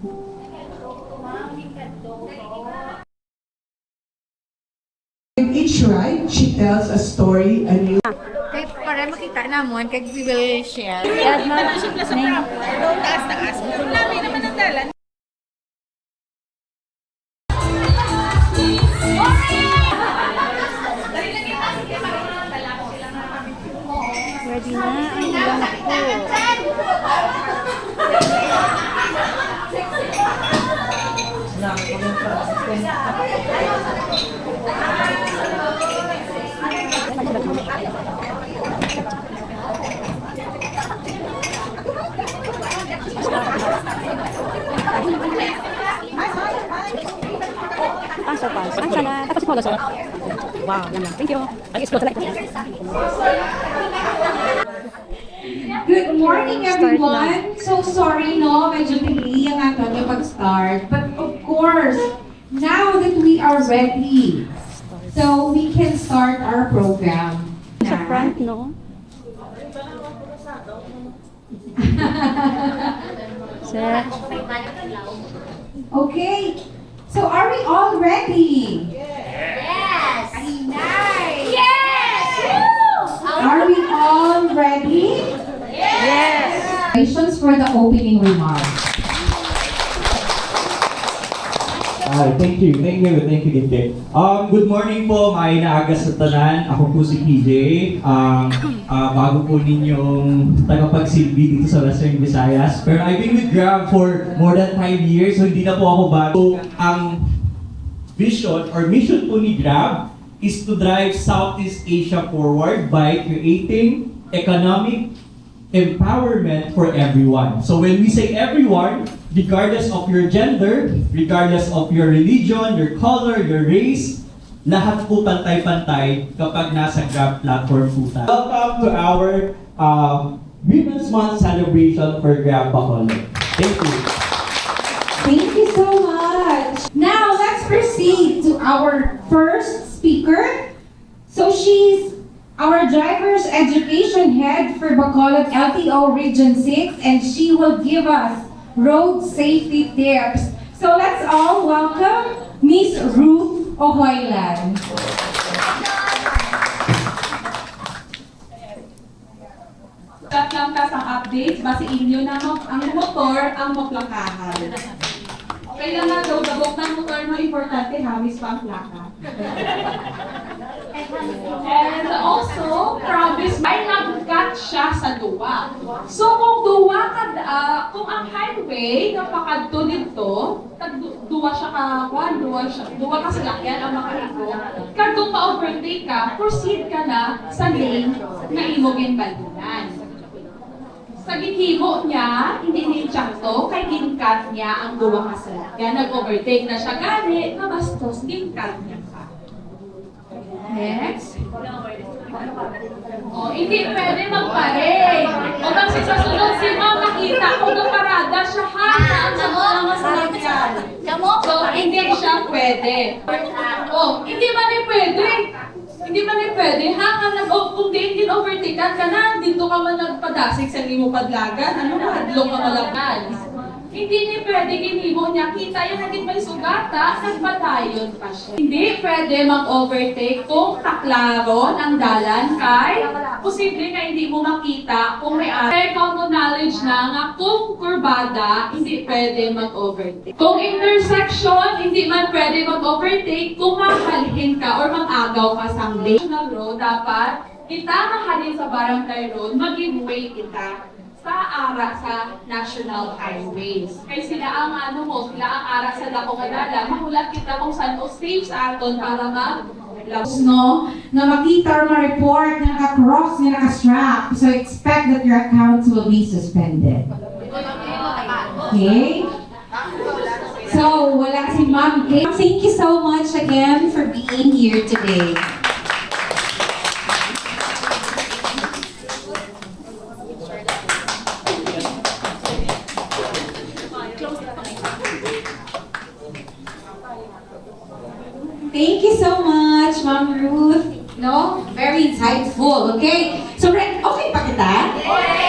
In each ride, she tells a story, a new... Kaya para makita namon, kaya we will share. Yan, taas-taas. Namin naman ang dalan. Ready na ang ilang ako. Pasok. Ang sana. Tapos si Polo, sir. Wow, yan lang. Thank you. Mag-explore sa light. Good morning, everyone. So sorry, no, medyo delay ang ato yung pag-start. But of course, now that we are ready, so we can start our program. Sa front, no? Sir. Okay, so are we all ready? Yes! Yes! Are we all ready? Yes! Congratulations for the opening remarks. Thank you, Dike. Good morning po, mga inaaga sa tanan. Ako po si PJ. Bago po ninyong tagapagsilbi dito sa Western Visayas. Pero I've been with Grab for more than 5 years, so hindi na po ako bago. Ang vision or mission po ni Grab is to drive Southeast Asia forward by creating economic empowerment for everyone. So when we say everyone, regardless of your gender, regardless of your religion, your color, your race, lahat po pantay-pantay kapag nasa Grab platform po tayo. Welcome to our Women's Month celebration for Grab Bacolod. Thank you. Thank you so much. Now, let's proceed to our first speaker. So she's our driver's education head for Bacolod LTO Region 6, and she will give us road safety tips. So let's all welcome Miss Ruth Ohoylan. Tatlamtas ang updates, base inyo na ang motor ang maplakahan. Kailangan daw dabok ng motor mo, importante hawis pa ang plaka. And also, promise, may nag-cut siya sa duwa. So kung duwa ka, kung ang highway napakadto dito, duwa siya duwa ka sa lakyan ang makaigo. Kung ma-overtake ka, proceed ka na sa lane na imogin balunan. Sa gihimo niya, hindi ni tsakto, kay ginkat niya ang duwa ka sa lakyan. Nag-overtake na siya gani, nabastos, ginkat niya ka. Next. Hindi pwede magparade. O kasi sa sunod si Ma'am nakita ko na parada siya hanggang sa mga masakyan. So, hindi siya pwede. Hindi man eh pwede. Hindi man eh pwede. Kung hindi overtaken ka na, dito ka man nagpadasig sa hindi mo padlagan, hadlong ka malaban. Hindi ni pwede ginimo niya. Kita yung naging may sugata, nagpatayon pa siya. Hindi pwede mag-overtake kung taklaron ang dalan kay posible na hindi mo makita kung may common knowledge na nga kung kurbada, hindi pwede mag-overtake. Kung intersection, hindi man pwede mag-overtake kung mahalhin ka or mag-agaw ka sa national road, dapat kita mahalin sa barangay road, mag-give way kita sa ara sa national highways. Kaya sila ang sila ang ara sa dako kanala, mahulat kita kung saan o safe sa aton para No, na makita or ma-report na naka-cross, na naka-strap. So expect that your accounts will be suspended. Okay? So, wala si Ma'am Kay. Thank you so much again for being here today. Thank you so much, Ma'am Ruth. No? Very insightful, okay? So, okay pa kita?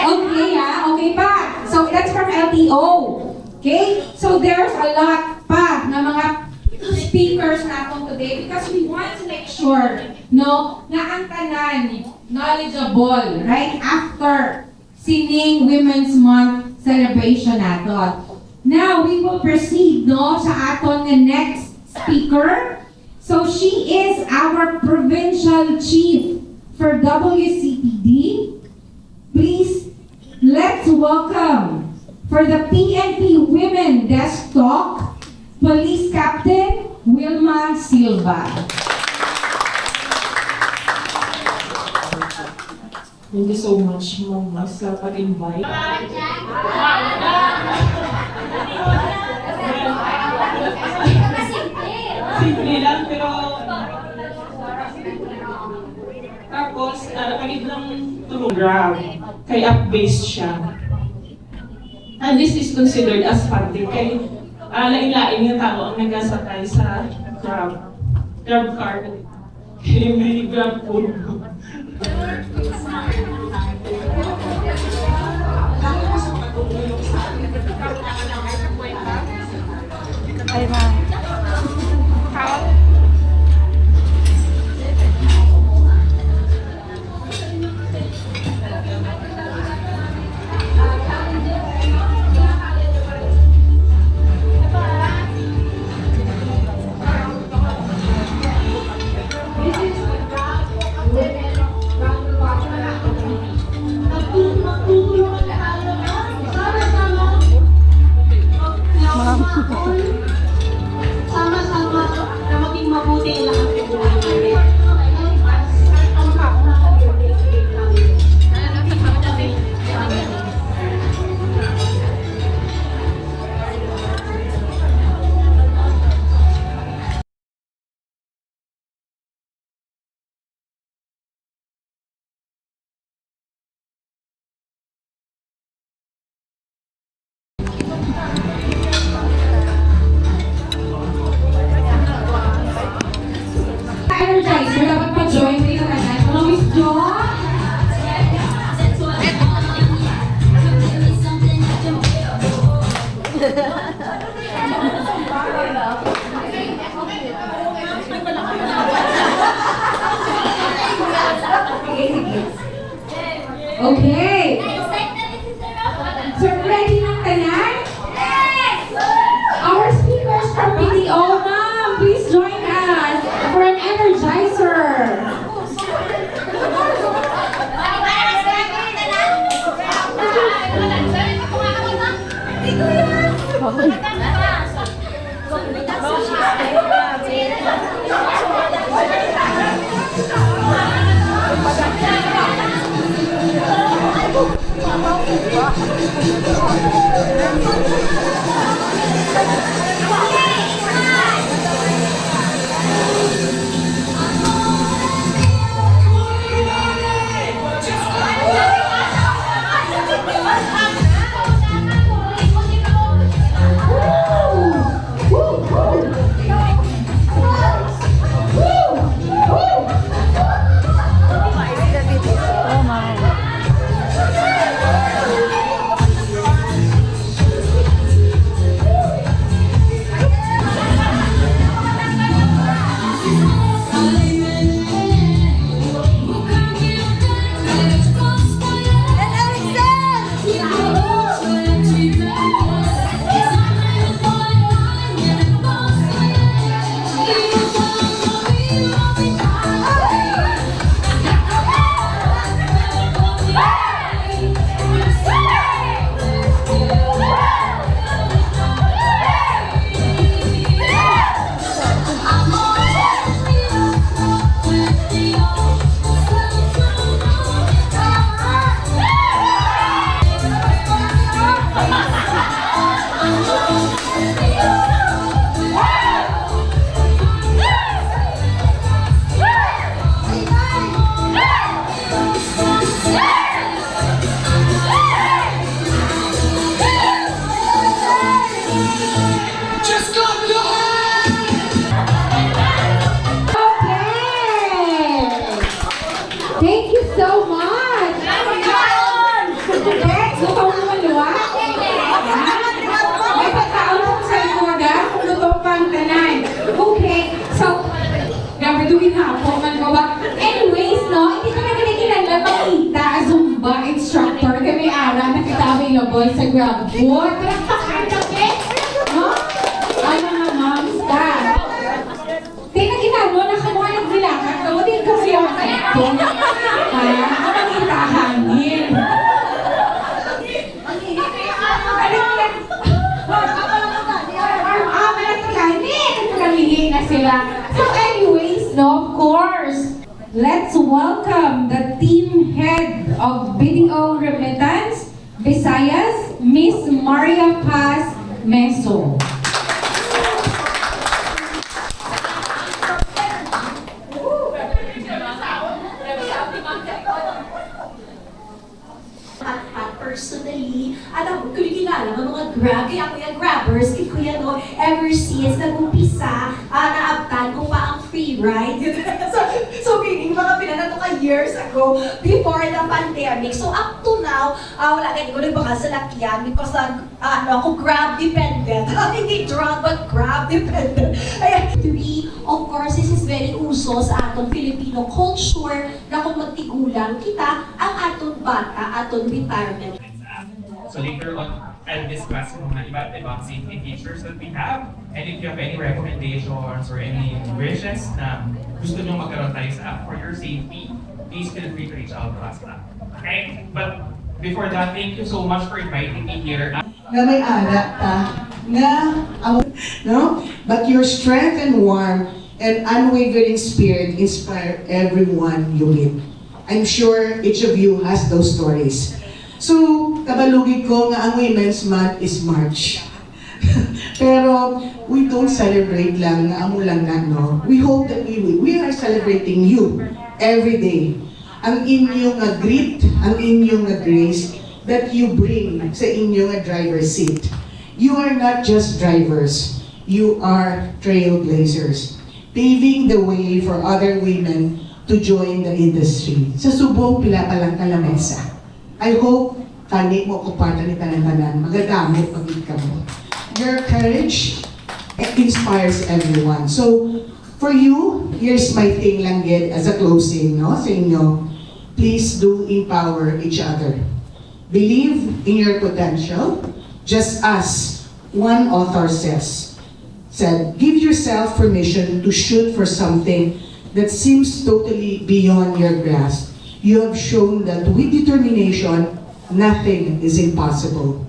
Okay, ha? Okay pa. So, that's from LTO. Okay? So there's a lot pa na mga speakers natin today because we want to make sure, no, na ang tanan knowledgeable right after Sining Women's Month celebration natin. Now, we will proceed, no, sa aton nga next speaker. So, she is our provincial chief for WCPD. Please, let's welcome for the PNP Women Desk Talk, Police Captain Wilma Silva. Thank you so much, Mama, sa pag-invite. Simple lang, pero tapos, nakakagid lang tulong Grab. Kay app-based siya. And this is considered as funding. Kay lain-lain yung tao ang nagasakay sa Grab. Grab car. Kaya may Grab food. Ay, ma'am. Sama-sama na maging mabuti ang lahat ng buhay natin. Energizer, dapat pa-join kayo sa kanya. Mga Miss John? Okay. So, ready ng tanan? Our speakers from PDO, ma'am, please join us for an energizer. Oh, ma'am. Thank you so much! Next, gusto mo maluwa? May Grab food. Palakpakan kami. No? Ay, mga moms ka. Tingnan ginagawa na kamuha ng bilangan. Kamu din kasi ako ito. Ako makita hangin. Na sila. So anyways, no, of course, let's welcome the team head of BDO Remittance, Visayas, Miss Maria Paz Meso. At personally, alam ko kilala ng mga grab, kaya kuya grabbers, kay kuya no, ever since nag-umpisa, naabtan ko pa ang free ride. so meaning, mga pinanato ka years ago, before the pandemic. So up to now, wala ganyan ko nagbaka sa lakyan because ako grab dependent. Hindi drug, but grab dependent. Ayan. Three, of course, this is very uso sa atong Filipino culture na kung magtigulang kita ang atong bata, atong retirement. So later on, I'll discuss yung mga iba't ibang safety features that we have. And if you have any recommendations or any wishes na gusto nyo magkaroon tayo sa app for your safety, please feel free to reach out to us na. Okay? But before that, thank you so much for inviting me here. Na may anak ta, no? But your strength and warmth and unwavering spirit inspire everyone you meet. I'm sure each of you has those stories. So, kabalugid ko nga ang Women's Month is March. Pero, we don't celebrate lang nga amo lang na, no? We hope that we are celebrating you every day. Ang inyong grit, ang inyong grace that you bring sa inyong driver's seat. You are not just drivers, you are trailblazers, paving the way for other women to join the industry. Sa subong pila pa lang kalamesa. I hope tani mo ko parte ni tanan-tanan, magagamit pagit ka mo. Your courage inspires everyone. So, for you, here's my thing lang yet as a closing, no, sa inyo. Please do empower each other. Believe in your potential, just as one author said, give yourself permission to shoot for something that seems totally beyond your grasp. You have shown that with determination, nothing is impossible.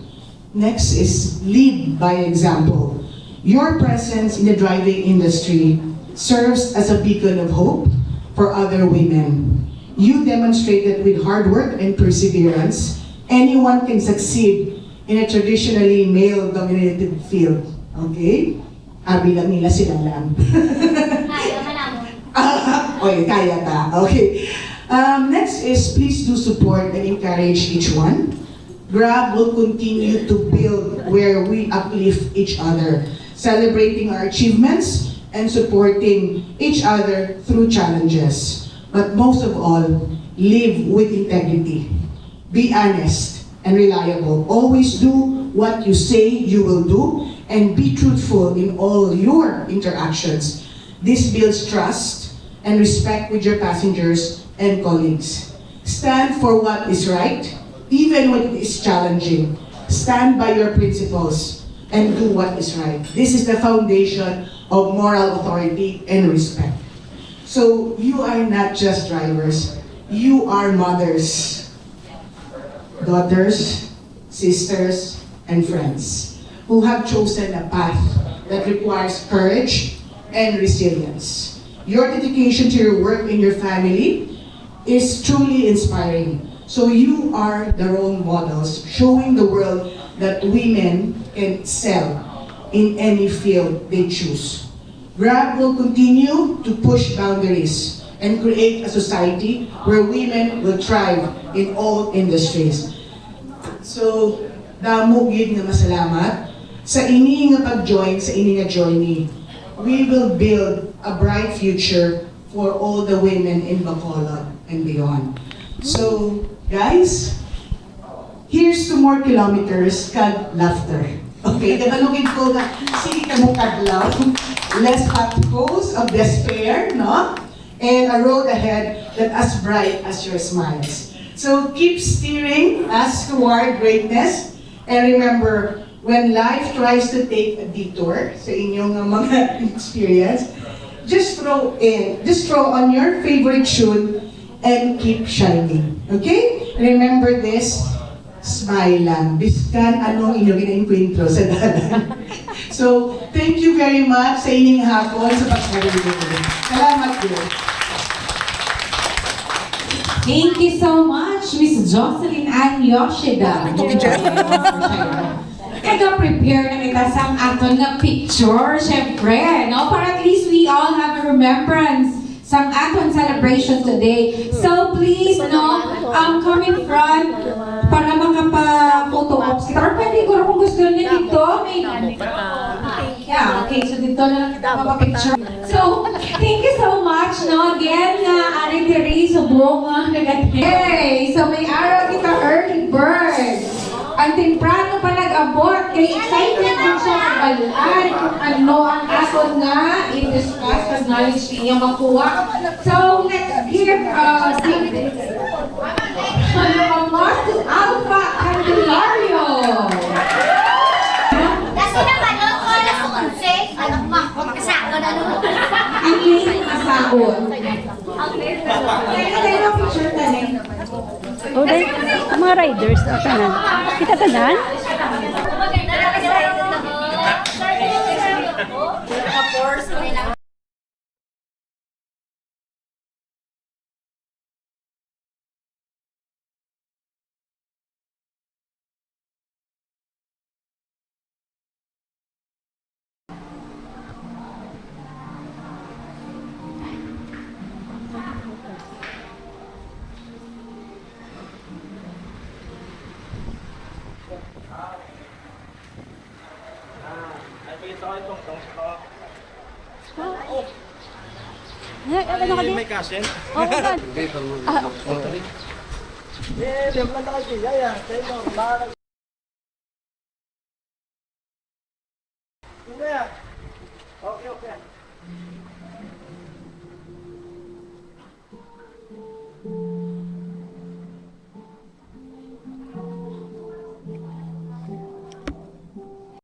Next is lead by example. Your presence in the driving industry serves as a beacon of hope for other women. You demonstrated with hard work and perseverance, anyone can succeed in a traditionally male-dominated field. Okay? Bilang nila sila lang. Kaya manamon. Okay, kaya ta. Okay. Next is please do support and encourage each one. Grab will continue to build where we uplift each other, celebrating our achievements and supporting each other through challenges. But most of all, live with integrity. Be honest and reliable. Always do what you say you will do and be truthful in all your interactions. This builds trust and respect with your passengers and colleagues. Stand for what is right, even when it is challenging. Stand by your principles and do what is right. This is the foundation of moral authority and respect. So you are not just drivers, you are mothers, daughters, sisters, and friends who have chosen a path that requires courage and resilience. Your dedication to your work and your family is truly inspiring. So you are the role models, showing the world that women can excel in any field they choose. Grab will continue to push boundaries and create a society where women will thrive in all industries. So, damo gid nga masalamat sa ini nga pag-join sa ini nga journey. We will build a bright future for all the women in Bacolod and beyond. So, guys, here's to more kilometers kag laughter. Okay, kabalugin ko nga, sige ka mo kadlaw, less potholes of despair, no? And a road ahead that as bright as your smiles. So keep steering us toward greatness And remember, when life tries to take a detour sa inyong mga experience, just throw on your favorite tune and keep shining. Okay? Remember this, smile lang. Biskan anong inyong ina-encuentro sa dalan. So, thank you very much sa inyong hapon sa pagkakaroon. Salamat din. Thank you so much, Miss Jocelyn Ann Yoshida. Nag-prepare na kita sa aton na picture, syempre, no? Para at least we all have a remembrance sa aton celebration today. So please, no, come in front para makapa-photo ops kita. Or pwede ko kung gusto niya dito, may... Yeah, okay, so dito na lang kita mapapicture. So, thank you so much, no? Again, Ari Terry, sa buong hey, so may araw kita early bird. Ang temprano pa nag-abot, kaya excited din siya magbalaan kung ano ang ason nga i-discuss as knowledge niya makuha. So, let's give Mamos to Alpha Candelario. Kasi naman, ako alas 11, anak mo, magkasako na nun. Ang late asaon. Kaya na picture na rin. Oh, dahil ang mga riders, tanan. Kita tanan? Maganda na kasi tayo na. Ano ka din? May kasin? Oh, God. Okay.